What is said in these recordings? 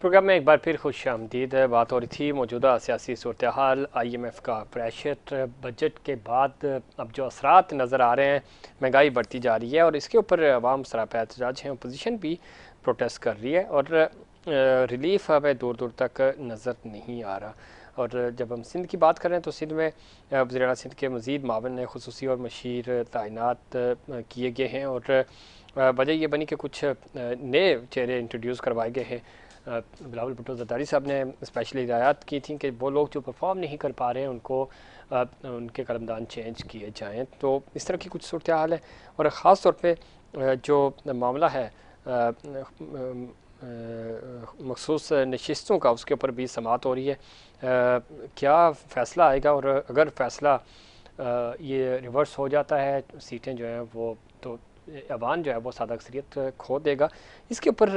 Programme में एक बार फिर खुश आमदीद। बात हो रही थी मौजूदा सियासी सूरत हाल, IMF का प्रेशर, बजट के बाद अब जो असरात नज़र आ रहे हैं, महंगाई बढ़ती जा रही है और इसके ऊपर अवाम सरापा एहतजाज हैं, अपोजिशन भी प्रोटेस्ट कर रही है और रिलीफ हमें दूर दूर तक नज़र नहीं आ रहा। और जब हम सिंध की बात करें तो सिंध में वज़ीर आला सिंध के मज़ीद मावन खुसूसी और मशीर तैनात किए गए हैं और वजह ये बनी कि कुछ नए चेहरे इंट्रोड्यूस करवाए गए हैं। बिलावल भुट्टो ज़रदारी साहब ने स्पेशली हिदायत की थी कि वो लोग जो परफॉर्म नहीं कर पा रहे हैं उनको उनके कलमदान चेंज किए जाएं। तो इस तरह की कुछ सूरत हाल है और ख़ास तौर पे जो मामला है मखसूस नशिस्तों का, उसके ऊपर भी समात हो रही है। क्या फ़ैसला आएगा और अगर फ़ैसला ये रिवर्स हो जाता है, सीटें जो हैं वो, तो अवान जो है वो सादा अक्सरियत खो देगा। इसके ऊपर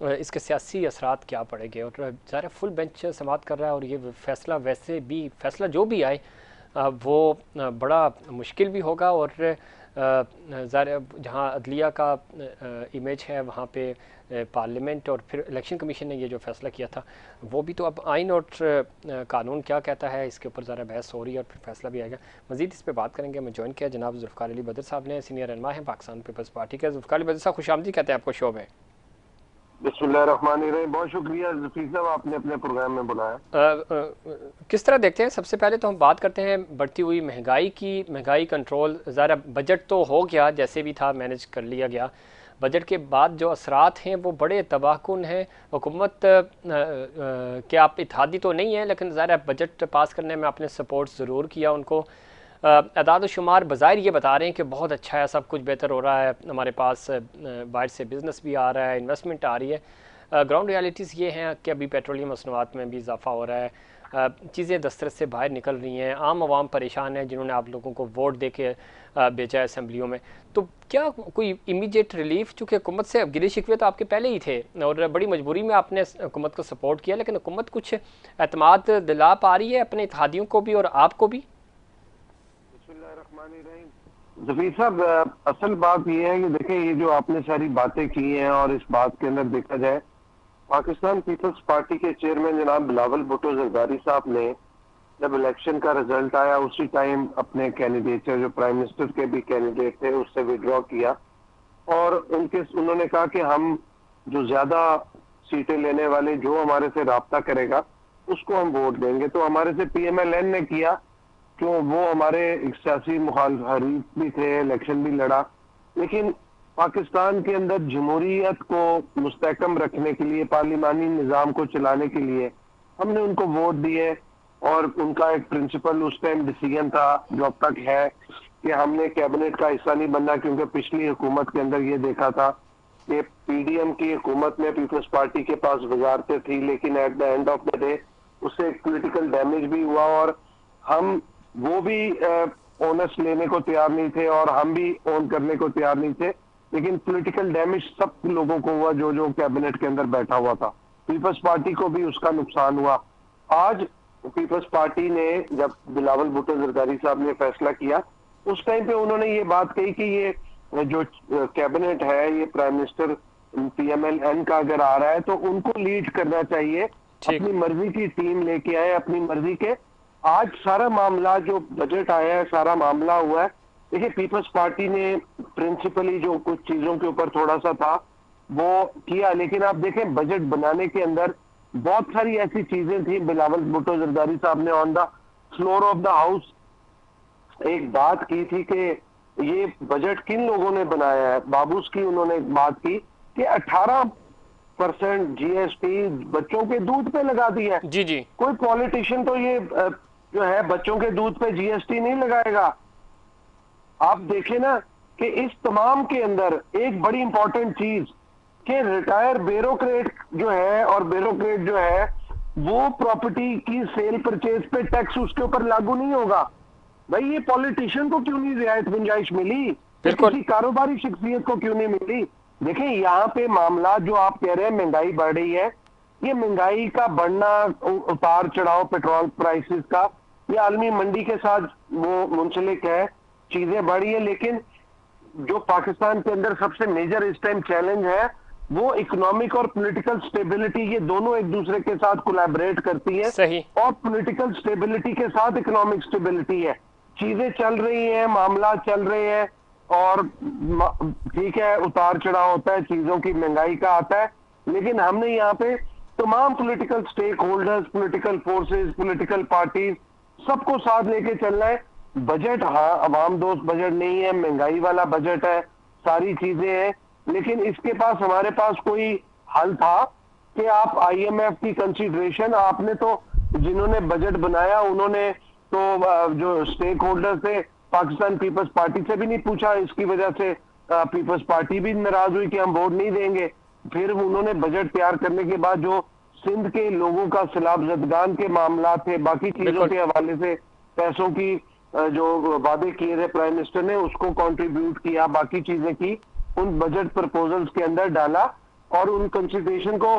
इसके सियासी असरात क्या पड़ेंगे और ज़ाहिर फुल बेंच समात कर रहा है और ये फ़ैसला वैसे भी फ़ैसला जो भी आए वो बड़ा मुश्किल भी होगा और ज़ाहिर जहाँ अदलिया का इमेज है वहाँ पे पार्लियामेंट और फिर इलेक्शन कमीशन ने ये जो फ़ैसला किया था वो भी, तो अब आइन और कानून क्या कहता है इसके ऊपर ज़रा बहस हो रही है और फिर फैसला भी आएगा। मज़ीद इस पर बात करेंगे। मैं ज्वाइन किया जनाब ज़ुल्फ़िकार अली बदर साहब ने, सीनियर रहनुमा हैं पाकिस्तान पीपल्स पार्टी के। ज़ुल्फ़िकार अली बदर साहब खुशामदीद कहते हैं आपको शो में। बिस्मिल्लाहिर्रहमानिर्रहीम। बहुत शुक्रिया ज़फ़ीर साहब, आपने अपने प्रोग्राम में बुलाया। किस तरह देखते हैं? सबसे पहले तो हम बात करते हैं बढ़ती हुई महंगाई की। महंगाई कंट्रोल, ज़रा बजट तो हो गया, जैसे भी था मैनेज कर लिया गया। बजट के बाद जो असरात हैं वो बड़े तबाहकुन हैं। हुकूमत के आप इत्तेहादी तो नहीं है, लेकिन ज़ाहिर है बजट पास करने में आपने सपोर्ट ज़रूर किया उनको। अदाद शुमार बज़ाहिर ये बता रहे हैं कि बहुत अच्छा है, सब कुछ बेहतर हो रहा है, हमारे पास बाहर से बिज़नेस भी आ रहा है, इन्वेस्टमेंट आ रही है। ग्राउंड रियलिटीज़ ये हैं कि अभी पेट्रोलियम मसनूआत में भी इजाफा हो रहा है, चीज़ें दस्तरस से बाहर निकल रही हैं, आम आवाम परेशान है जिन्होंने आप लोगों को वोट दे के भेजा है असम्बलियों में। तो क्या कोई इमीडिएट रिलीफ, चूँकि हुकूमत से गिले शिकवे तो आपके पहले ही थे और बड़ी मजबूरी में आपने हुकूमत को सपोर्ट किया, लेकिन हुकूमत कुछ एतमाद दिला पा रही है अपने इत्तेहादियों को भी और आपको भी? ज़फ़ीर साहब, असल बात यह है कि देखें, ये जो आपने सारी बातें की हैं और इस बात के अंदर देखा जाए, पाकिस्तान पीपल्स पार्टी के चेयरमैन जनाब बिलावल भुट्टो ज़रदारी साहब ने जब इलेक्शन का रिजल्ट आया उसी टाइम अपने कैंडिडेट, जो प्राइम मिनिस्टर के भी कैंडिडेट थे, उससे विड्रॉ किया और उन्होंने कहा कि हम जो ज्यादा सीटें लेने वाले, जो हमारे से राब्ता करेगा उसको हम वोट देंगे। तो हमारे से PMLN ने किया, क्यों, वो हमारे सियासी हरीफ भी थे, इलेक्शन भी लड़ा, लेकिन पाकिस्तान के अंदर जमहूरियत को मुस्तहकम रखने के लिए, पार्लिमानी निज़ाम को चलाने के लिए हमने उनको वोट दिए और उनका एक प्रिंसिपल उस टाइम डिसीजन था, जो अब तक है, कि हमने कैबिनेट का हिस्सा नहीं बनना, क्योंकि पिछली हुकूमत के अंदर ये देखा था कि PDM की हुकूमत में पीपल्स पार्टी के पास वजारतें थी, लेकिन at the end of the day उससे पॉलिटिकल डैमेज भी हुआ और हम वो भी ओनर्स लेने को तैयार नहीं थे और हम भी ओन करने को तैयार नहीं थे, लेकिन पॉलिटिकल डैमेज सब लोगों को हुआ जो जो कैबिनेट के अंदर बैठा हुआ था। पीपल्स पार्टी को भी उसका नुकसान हुआ। आज पीपल्स पार्टी ने, जब बिलावल भुट्टो ज़रदारी साहब ने फैसला किया, उस टाइम पे उन्होंने ये बात कही कि ये जो कैबिनेट है, ये प्राइम मिनिस्टर PMLN का अगर आ रहा है तो उनको लीड करना चाहिए, अपनी मर्जी की टीम लेके आए, अपनी मर्जी के। आज सारा मामला जो बजट आया है, सारा मामला हुआ है, देखिए पीपल्स पार्टी ने प्रिंसिपली जो कुछ चीजों के ऊपर थोड़ा सा था वो किया, लेकिन आप देखें बजट बनाने के अंदर बहुत सारी ऐसी चीजें थी। बिलावल भुट्टो ज़रदारी साहब ने on the floor of the house एक बात की थी कि ये बजट किन लोगों ने बनाया है। बाबूस की उन्होंने एक बात की कि 18% GST बच्चों के दूध पे लगा दिया है। जी जी। कोई पॉलिटिशियन तो ये जो है बच्चों के दूध पे GST नहीं लगाएगा। आप देखें ना कि इस तमाम के अंदर एक बड़ी इंपॉर्टेंट चीज कि रिटायर ब्यूरोक्रेट जो है, और ब्यूरोक्रेट जो है वो प्रॉपर्टी की सेल परचेज पे टैक्स उसके ऊपर लागू नहीं होगा। भाई ये पॉलिटिशियन को क्यों नहीं रियायत गुंजाइश मिली, तो किसी कारोबारी शख्सियत को क्यों नहीं मिली? देखिए यहाँ पे मामला जो आप कह रहे हैं महंगाई बढ़ रही है, ये महंगाई का बढ़ना, उतार चढ़ाव पेट्रोल प्राइसेस का, ये आलमी मंडी के साथ वो मुंसलिक है, चीजें बढ़ी है, लेकिन जो पाकिस्तान के अंदर सबसे मेजर इस टाइम चैलेंज है वो इकोनॉमिक और पॉलिटिकल स्टेबिलिटी, ये दोनों एक दूसरे के साथ कोलैबोरेट करती है। सही। और पॉलिटिकल स्टेबिलिटी के साथ इकोनॉमिक स्टेबिलिटी है। चीजें चल रही हैं, मामला चल रहे हैं, और ठीक है, उतार चढ़ाव होता है, चीजों की महंगाई का आता है, लेकिन हमने यहाँ पे तमाम political stakeholders, political forces, political parties, सबको साथ लेके चलना है। बजट, हाँ, अवाम दोस्त बजट नहीं है, महंगाई वाला बजट है, सारी चीजें हैं, लेकिन इसके पास, हमारे पास कोई हल था कि आप आईएमएफ की कंसीडरेशन, आपने तो, जिन्होंने बजट बनाया उन्होंने तो जो स्टेक होल्डर थे पाकिस्तान पीपल्स पार्टी से भी नहीं पूछा। इसकी वजह से पीपल्स पार्टी भी नाराज हुई कि हम वोट नहीं देंगे। फिर उन्होंने बजट तैयार करने के बाद जो सिंध के लोगों का सैलाब ज़दगान के मामला थे, बाकी चीजों के हवाले से पैसों की जो वादे किए थे प्राइम मिनिस्टर ने, उसको कंट्रीब्यूट किया, बाकी चीजें की, उन बजट प्रपोजल्स के अंदर डाला और उन कंसिडरेशन को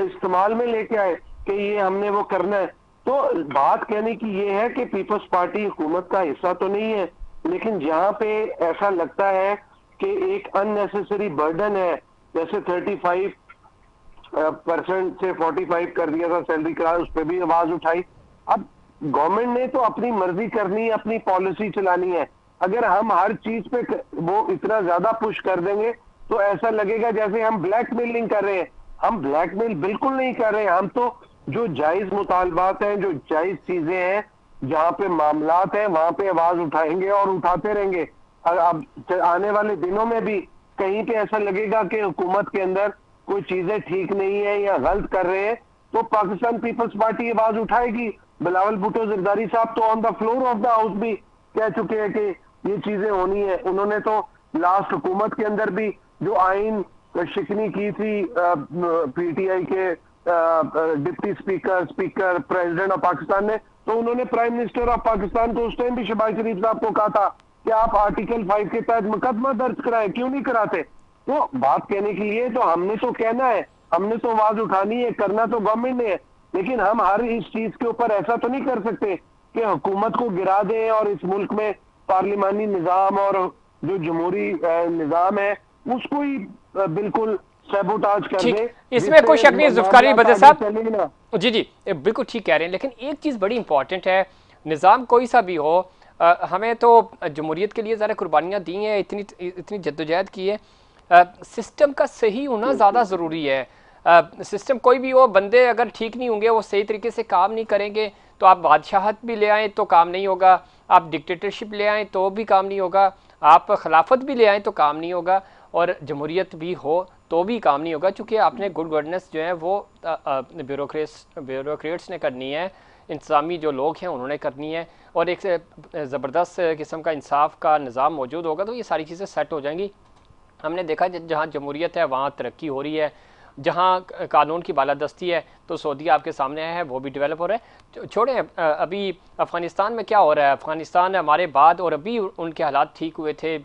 इस्तेमाल में लेके आए कि ये हमने वो करना है। तो बात कहने की ये है कि पीपल्स पार्टी हुकूमत का हिस्सा तो नहीं है, लेकिन जहां पे ऐसा लगता है कि एक अननेसेसरी बर्डन है, जैसे 35% से 45 कर दिया था सैलरी का, उस पर भी आवाज उठाई। अब गवर्नमेंट ने तो अपनी मर्जी करनी है, अपनी पॉलिसी चलानी है। अगर हम हर चीज पे वो इतना ज्यादा पुश कर देंगे तो ऐसा लगेगा जैसे हम ब्लैकमेलिंग कर रहे हैं। हम ब्लैकमेल बिल्कुल नहीं कर रहे हैं। हम तो जो जायज मुतालबात हैं, जो जायज चीजें हैं, जहां पे मामलात हैं, वहां पे आवाज उठाएंगे और उठाते रहेंगे। अब आने वाले दिनों में भी कहीं पे ऐसा लगेगा कि हुकूमत के अंदर कोई चीजें ठीक नहीं है या गलत कर रहे हैं, तो पाकिस्तान पीपल्स पार्टी आवाज उठाएगी। बिलावल भुट्टो जरदारी साहब तो on the floor of the house भी कह चुके हैं कि ये चीजें होनी है। उन्होंने तो लास्ट हुकूमत के अंदर भी जो आइन शिकनी की थी पीटीआई के deputy speaker president of Pakistan ने, तो उन्होंने प्राइम मिनिस्टर ऑफ पाकिस्तान को उस टाइम भी शहबाज शरीफ साहब को कहा था कि आप आर्टिकल 5 के तहत मुकदमा दर्ज कराएं, क्यों नहीं कराते। तो बात कहने के लिए तो हमने तो कहना है, हमने तो आवाज उठानी है, करना तो गवर्नमेंट ने है, लेकिन हम हर इस चीज के ऊपर ऐसा तो नहीं कर सकते कि हुकूमत को गिरा दें और इस मुल्क में पार्लिमानी निजाम और जो जमहूरी निजाम है उसको ही बिल्कुल सैबोटाज कर दे। इसमें कोई शक नहीं जुल्फिकार बदर साहब, जी जी बिल्कुल ठीक कह रहे हैं, लेकिन एक चीज़ बड़ी इंपॉर्टेंट है, निज़ाम कोई सा भी हो, हमें तो जमहूरियत के लिए ज़रा कुर्बानियाँ दी हैं, इतनी जद्दोजहद की है, सिस्टम का सही होना ज़्यादा ज़रूरी है। सिस्टम कोई भी हो, बंदे अगर ठीक नहीं होंगे, वो सही तरीके से काम नहीं करेंगे, तो आप बादशाहत भी ले आएँ तो काम नहीं होगा, आप डिक्टेटरशिप ले आएँ तो भी काम नहीं होगा, आप खिलाफत भी ले आएँ तो काम नहीं होगा, और जमहूरियत भी हो तो भी काम नहीं होगा, क्योंकि आपने गुड गवर्नेंस जो है वो ब्यूरोक्रेट्स ने करनी है, इंतज़ामी जो लोग हैं उन्होंने करनी है, और एक ज़बरदस्त किस्म का इंसाफ का निज़ाम मौजूद होगा तो ये सारी चीज़ें सेट हो जाएंगी। हमने देखा जहाँ जमहूरियत है वहाँ तरक्की हो रही है, जहाँ कानून की बालादस्ती है तो सऊदी आपके सामने है, वो भी डेवलप हो रहा है। छोड़ें, अभी अफ़गानिस्तान में क्या हो रहा है, अफ़गानिस्तान हमारे बाद और अभी उनके हालात ठीक हुए थे,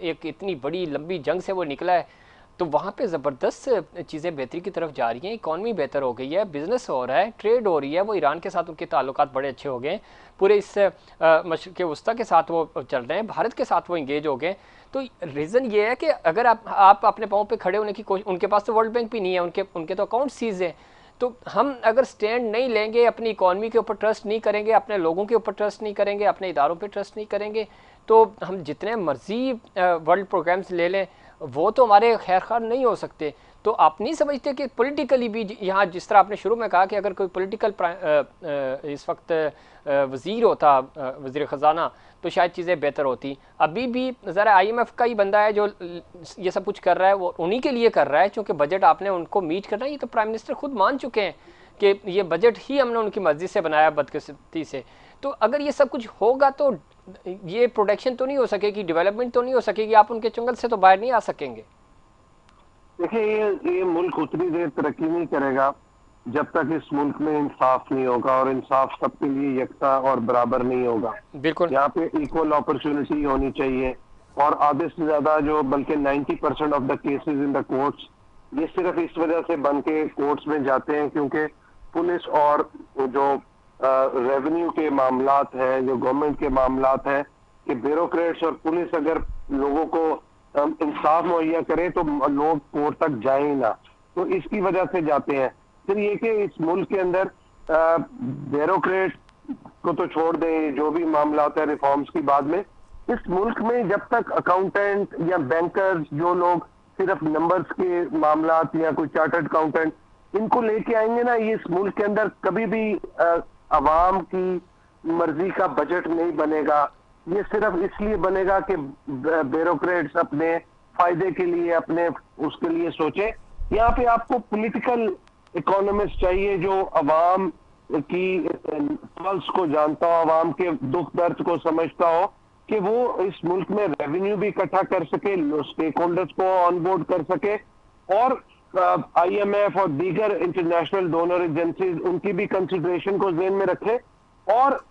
एक इतनी बड़ी लंबी जंग से वो निकला है, तो वहाँ पे ज़बरदस्त चीज़ें बेहतरी की तरफ जा रही हैं, इकॉनमी बेहतर हो गई है, बिज़नेस हो रहा है, ट्रेड हो रही है, वो ईरान के साथ उनके ताल्लुकात बड़े अच्छे हो गए, पूरे इस मशरिक़ वस्ता के साथ वो चल रहे हैं, भारत के साथ वो इंगेज हो गए। तो रीज़न ये है कि अगर आप अपने पाँव पे खड़े होने की कोशिश, उनके पास तो वर्ल्ड बैंक भी नहीं है, उनके तो अकाउंट सीज हैं, तो हम अगर स्टैंड नहीं लेंगे, अपनी इकॉनमी के ऊपर ट्रस्ट नहीं करेंगे, अपने लोगों के ऊपर ट्रस्ट नहीं करेंगे, अपने इदारों पे ट्रस्ट नहीं करेंगे, तो हम जितने मर्जी वर्ल्ड प्रोग्राम्स ले लें वो तो हमारे खैर खार नहीं हो सकते। तो आप नहीं समझते कि पॉलिटिकली भी यहाँ, जिस तरह आपने शुरू में कहा कि अगर कोई पॉलिटिकल इस वक्त वज़ीर होता, वज़ीर ख़जाना, तो शायद चीज़ें बेहतर होती। अभी भी ज़रा IMF का ही बंदा है जो ये सब कुछ कर रहा है, वो उन्हीं के लिए कर रहा है, क्योंकि बजट आपने उनको मीट करना है। ये तो प्राइम मिनिस्टर खुद मान चुके हैं कि ये बजट ही हमने उनकी मर्जी से बनाया, बदकिस्मती से। तो अगर ये सब कुछ होगा तो ये प्रोडक्शन तो नहीं हो सकेगी, डेवलपमेंट तो नहीं हो सकेगी, आप उनके चंगल से तो बाहर नहीं आ सकेंगे। देखिए, ये मुल्क उतनी देर तरक्की नहीं करेगा जब तक इस मुल्क में इंसाफ नहीं होगा, और इंसाफ सबके लिए यकसा और बराबर नहीं होगा। बिल्कुल, यहाँ पे इक्वल अपॉर्चुनिटी होनी चाहिए, और आधे से ज्यादा जो, बल्कि 90% of the cases in the courts, ये सिर्फ इस वजह से बन के कोर्ट्स में जाते हैं क्योंकि पुलिस और जो रेवेन्यू के मामलात हैं, जो गवर्नमेंट के मामलात हैं, कि ब्यूरोक्रेट्स और पुलिस अगर लोगों को इंसाफ मुहैया करे तो लोग कोर्ट तक जाए ही ना, तो इसकी वजह से जाते हैं। फिर ये कि इस मुल्क के अंदर ब्यूरोक्रेट को तो छोड़ दें, जो भी मामला होता है रिफॉर्म्स की बाद में, इस मुल्क में जब तक अकाउंटेंट या बैंकर्स, जो लोग सिर्फ नंबर्स के मामला या कोई चार्टर्ड अकाउंटेंट इनको लेके आएंगे ना, ये इस मुल्क के अंदर कभी भी अवाम की मर्जी का बजट नहीं बनेगा। ये सिर्फ इसलिए बनेगा कि ब्यूरोक्रेट्स अपने फायदे के लिए, अपने उसके लिए सोचे। यहाँ पे आपको पॉलिटिकल इकोनॉमिस्ट चाहिए जो अवाम की पल्स को जानता हो, अवाम के दुख दर्द को समझता हो, कि वो इस मुल्क में रेवेन्यू भी इकट्ठा कर सके, स्टेक होल्डर्स को ऑन बोर्ड कर सके, और आईएमएफ और दीगर इंटरनेशनल डोनर एजेंसीज उनकी भी कंसिडरेशन को ज़हन में रखे, और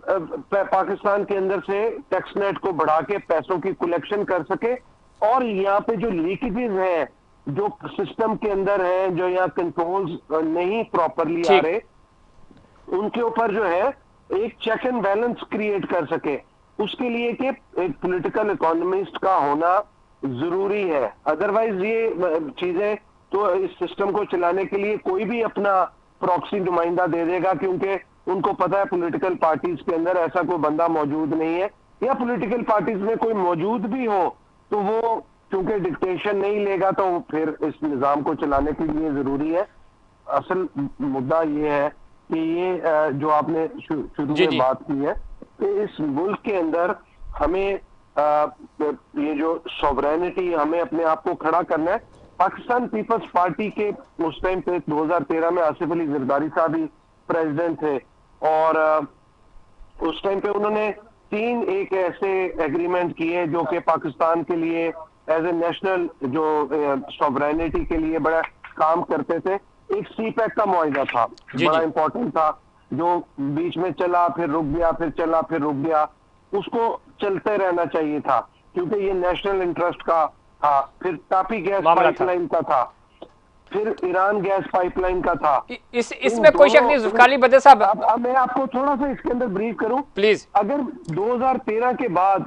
पाकिस्तान के अंदर से टैक्स नेट को बढ़ा के पैसों की कलेक्शन कर सके। और यहाँ पे जो लीकेजेस हैं, जो सिस्टम के अंदर हैं, जो यहाँ कंट्रोल्स नहीं प्रॉपरली आ रहे, उनके ऊपर जो है एक चेक एंड बैलेंस क्रिएट कर सके। उसके लिए कि एक पॉलिटिकल इकोनॉमिस्ट का होना जरूरी है। अदरवाइज ये चीजें तो इस सिस्टम को चलाने के लिए कोई भी अपना प्रॉक्सी नुमाइंदा दे देगा, क्योंकि उनको पता है पॉलिटिकल पार्टीज के अंदर ऐसा कोई बंदा मौजूद नहीं है, या पॉलिटिकल पार्टीज में कोई मौजूद भी हो तो वो क्योंकि डिक्टेशन नहीं लेगा, तो फिर इस निजाम को चलाने के लिए जरूरी है। असल मुद्दा ये है कि ये जो आपने शुरू में बात की है कि इस मुल्क के अंदर हमें ये जो सॉवरेनिटी, हमें अपने आप को खड़ा करना है। पाकिस्तान पीपल्स पार्टी के उस टाइम पे 2013 में आसिफ अली जरदारी साहब ही प्रेसिडेंट थे, और उस टाइम पे उन्होंने 3 एक ऐसे एग्रीमेंट किए जो कि पाकिस्तान के लिए एज ए नेशनल जो सॉवरेनिटी के लिए बड़ा काम करते थे। एक सी पैक का मुआहिदा था, बड़ा इंपॉर्टेंट था, जो बीच में चला फिर रुक गया, फिर चला फिर रुक गया, उसको चलते रहना चाहिए था क्योंकि ये नेशनल इंटरेस्ट का था। फिर तापी गैस पाइपलाइन का था, फिर ईरान गैस पाइपलाइन का था। इसमें कोई शक नहीं जुल्फिकार बदर साहब। अब मैं आपको थोड़ा सा इसके अंदर ब्रीफ करूं प्लीज। अगर 2013 के बाद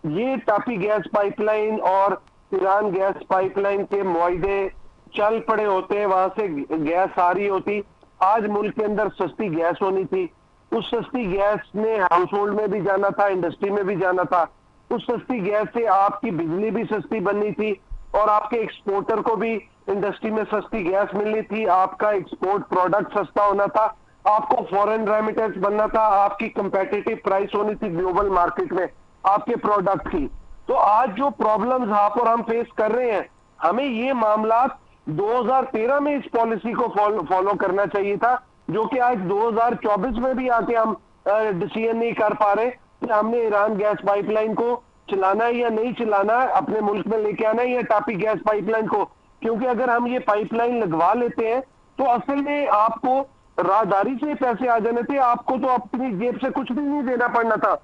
ये तापी गैस पाइपलाइन और ईरान गैस पाइपलाइन के मुआहिदे चल पड़े होते, वहां से गैस आ रही होती, आज मुल्क के अंदर सस्ती गैस होनी थी। उस सस्ती गैस ने हाउस होल्ड में भी जाना था, इंडस्ट्री में भी जाना था। उस सस्ती गैस से आपकी बिजली भी सस्ती बननी थी, और आपके एक्सपोर्टर को भी इंडस्ट्री में सस्ती गैस मिलनी थी, आपका एक्सपोर्ट प्रोडक्ट सस्ता होना था, आपको फॉरेन रेमिटेंस बनना था, आपकी कंपेटिटिव प्राइस होनी थी ग्लोबल मार्केट में आपके प्रोडक्ट की। तो आज जो प्रॉब्लम्स आप और हम फेस कर रहे हैं, हमें ये मामला 2013 में इस पॉलिसी को फॉलो करना चाहिए था, जो कि आज 2024 में भी आके हम डिसीजन नहीं कर पा रहे कि हमने ईरान गैस पाइपलाइन को चलाना है या नहीं चलाना है, अपने मुल्क में लेके आना है या तापी गैस पाइपलाइन को। क्योंकि अगर हम ये पाइपलाइन लगवा लेते हैं तो असल में आपको राहदारी से पैसे आ जाने थे, आपको तो अपनी जेब से कुछ भी नहीं देना पड़ना था।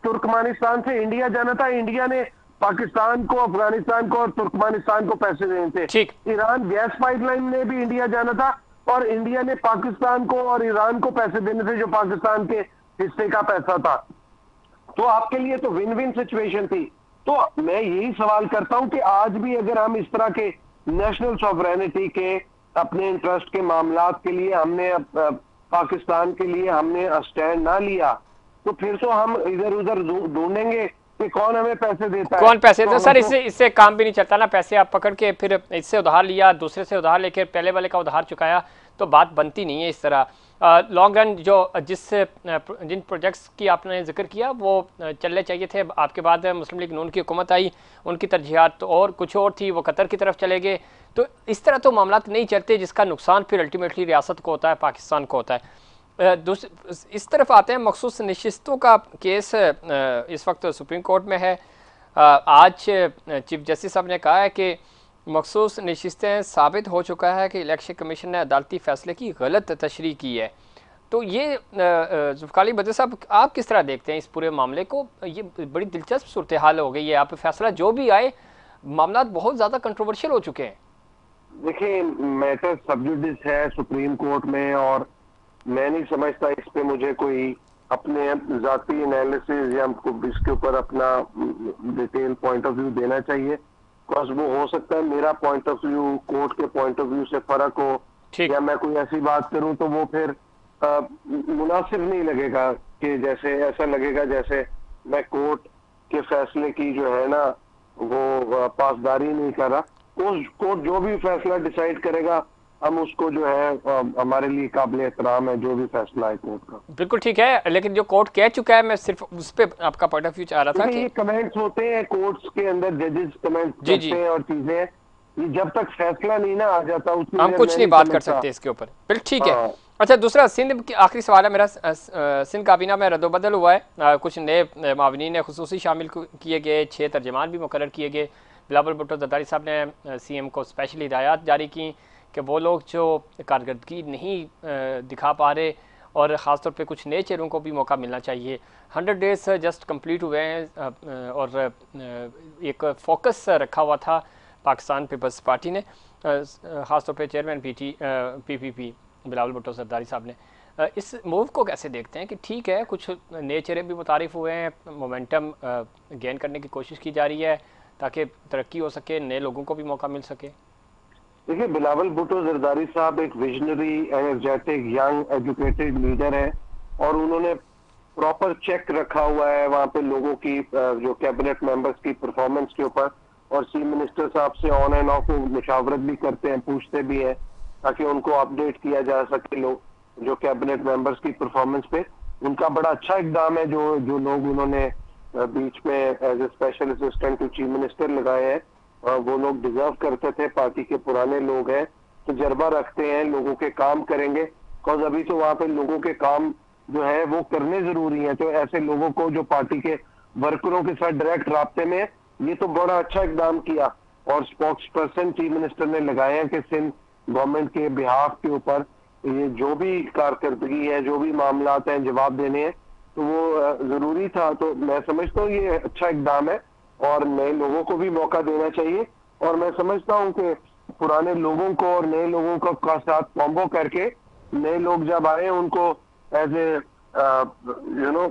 तुर्कमानिस्तान से इंडिया जाना था, इंडिया ने पाकिस्तान को, अफगानिस्तान को और तुर्कमानिस्तान को पैसे देने थे। ईरान गैस पाइपलाइन में भी इंडिया जाना था, और इंडिया ने पाकिस्तान को और ईरान को पैसे देने थे जो पाकिस्तान के हिस्से का पैसा था। तो आपके लिए तो विन विन सिचुएशन थी। तो मैं यही सवाल करता हूं कि आज भी अगर हम इस तरह के नेशनल सॉवरेनिटी के, अपने इंटरेस्ट के मामलात के लिए हमने पाकिस्तान के लिए हमने स्टैंड ना लिया, तो फिर तो हम इधर उधर ढूंढेंगे कि कौन हमें पैसे देता है, कौन पैसे देता है। सर इससे काम भी नहीं चलता ना, पैसे आप पकड़ के फिर इससे उधार लिया, दूसरे से उधार लेकर पहले वाले का उधार चुकाया, तो बात बनती नहीं है इस तरह। लॉन्ग रन जो जिन प्रोजेक्ट्स की आपने जिक्र किया वो चलने चाहिए थे। आपके बाद मुस्लिम लीग नून की हुकूमत आई, उनकी तरजीहात तो और कुछ और थी, वो कतर की तरफ चले गए। तो इस तरह तो मामला नहीं चलते, जिसका नुकसान फिर अल्टीमेटली रियासत को होता है, पाकिस्तान को होता है। इस तरफ आते हैं, मखसूस नशिस्तों का केस इस वक्त सुप्रीम कोर्ट में है। आज चीफ जस्टिस साहब ने कहा है कि मखसूस नशिस्तें साबित हो चुका है कि इलेक्शन कमीशन ने अदालती फैसले की गलत तशरीह की है। तो ये जुल्फिकार बदर साहब, आप किस तरह देखते हैं इस पूरे मामले को? ये बड़ी दिलचस्प सूरत हाल हो गई है। आप फैसला जो भी आए, मामला बहुत ज़्यादा कंट्रोवर्शियल हो चुके हैं। देखिए, मैटर सब जुडिस है सुप्रीम कोर्ट में, और मैं नहीं समझता इस पे मुझे कोई अपने जाती एनालिसिस या इसके ऊपर अपना डिटेल पॉइंट ऑफ व्यू देना चाहिए। बस वो हो सकता है मेरा पॉइंट ऑफ व्यू कोर्ट के पॉइंट ऑफ व्यू से फर्क हो, ठीक। या मैं कोई ऐसी बात करूं तो वो फिर मुनासिब नहीं लगेगा, कि जैसे ऐसा लगेगा जैसे मैं कोर्ट के फैसले की जो है ना वो पासदारी नहीं कर रहा। कोर्ट जो भी फैसला डिसाइड करेगा हम उसको जो है हमारे लिए काबिल एहतराम है जो भी फैसला है कोर्ट का। बिल्कुल ठीक है, लेकिन जो कोर्ट कह चुका है, मैं सिर्फ उस पर आपका पॉइंट ऑफ व्यू चाह रहा था देखिए कि ये कमेंट्स होते हैं कोर्ट्स के अंदर, जजेस कमेंट्स जी करते जी, हैं और चीजें, ये जब तक फैसला नहीं ना आ जाता उतनी हम देर कुछ मैं नहीं नहीं बात कर समझता। सकते इसके ऊपर। बिल्कुल ठीक है। हाँ अच्छा, दूसरा सिंध की आखिरी सवाल है मेरा। सिंध काबीना में रद्दोबदल हुआ है, कुछ नए मावनीन ने खुसूसी शामिल किए गए, 6 तर्जमान भी मुकर्रर किए गए। बिलावल भुट्टो जरदारी साहब ने सीएम को स्पेशल हिदायत जारी की कि वो लोग जो कारकर्दगी नहीं दिखा पा रहे, और ख़ासतौर पे कुछ नए चेहरों को भी मौका मिलना चाहिए। 100 डेज जस्ट कंप्लीट हुए हैं, और एक फोकस रखा हुआ था पाकिस्तान पीपल्स पार्टी ने, ख़ासतौर पे चेयरमैन पीपीपी बिलावल भुट्टो जरदारी साहब ने। इस मूव को कैसे देखते हैं कि ठीक है, कुछ नए चेहरे भी मुतारिफ हुए हैं, मोमेंटम गेन करने की कोशिश की जा रही है ताकि तरक्की हो सके, नए लोगों को भी मौका मिल सके? देखिए बिलावल भुट्टो जरदारी साहब एक visionary, energetic, young, educated leader है, और उन्होंने प्रॉपर चेक रखा हुआ है वहाँ पे लोगों की जो कैबिनेट मेंबर्स की परफॉर्मेंस के ऊपर, और चीफ मिनिस्टर साहब से ऑन एंड ऑफ मुशावरत भी करते हैं, पूछते भी हैं ताकि उनको अपडेट किया जा सके लोग जो कैबिनेट मेंबर्स की परफॉर्मेंस पे। उनका बड़ा अच्छा इकदाम है जो जो लोग उन्होंने बीच में as a special assistant to chief minister लगाए हैं, वो लोग डिजर्व करते थे, पार्टी के पुराने लोग हैं, तजर्बा रखते हैं, लोगों के काम करेंगे। बिकॉज अभी तो वहाँ पे लोगों के काम जो है वो करने जरूरी है, तो ऐसे लोगों को जो पार्टी के वर्करों के साथ डायरेक्ट राब्ते में, ये तो बड़ा अच्छा इकदाम किया। और स्पोक्स पर्सन चीफ मिनिस्टर ने लगाए हैं कि सिंध गवर्नमेंट के बिहाफ के ऊपर ये जो भी कारकर्दगी है, जो भी मामला हैं, जवाब देने हैं, तो वो जरूरी था। तो मैं समझता हूँ ये अच्छा इकदाम है और नए लोगों को भी मौका देना चाहिए। और मैं समझता हूँ कि पुराने लोगों को और नए लोगों का साथ कॉम्बो करके नए लोग जब आए उनको as a you know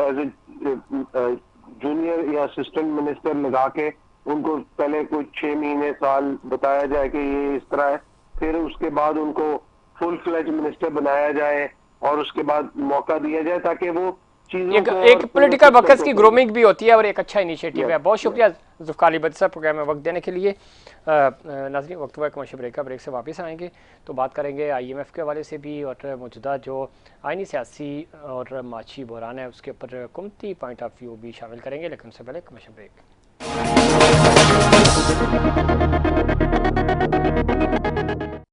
as a junior या असिस्टेंट मिनिस्टर लगा के उनको पहले कुछ 6 महीने साल बताया जाए कि ये इस तरह है, फिर उसके बाद उनको फुल फ्लेज मिनिस्टर बनाया जाए और उसके बाद मौका दिया जाए ताकि वो चीजों एक को एक पॉलिटिकल वर्कर्स की को ग्रूमिंग भी होती है और एक अच्छा इनिशिएटिव है। बहुत यस शुक्रिया जुल्फ़िकार अली भट्ट साहब प्रोग्राम में वक्त देने के लिए। नाज़रीन, वक्त हुआ कमर्शियल ब्रेक का, ब्रेक से वापस आएंगे तो बात करेंगे IMF के हवाले से भी, और मौजूदा जो आइनी सियासी और माशी बहरान है उसके ऊपर हुकूमती पॉइंट ऑफ व्यू भी शामिल करेंगे, लेकिन उससे पहले कमर्शियल ब्रेक।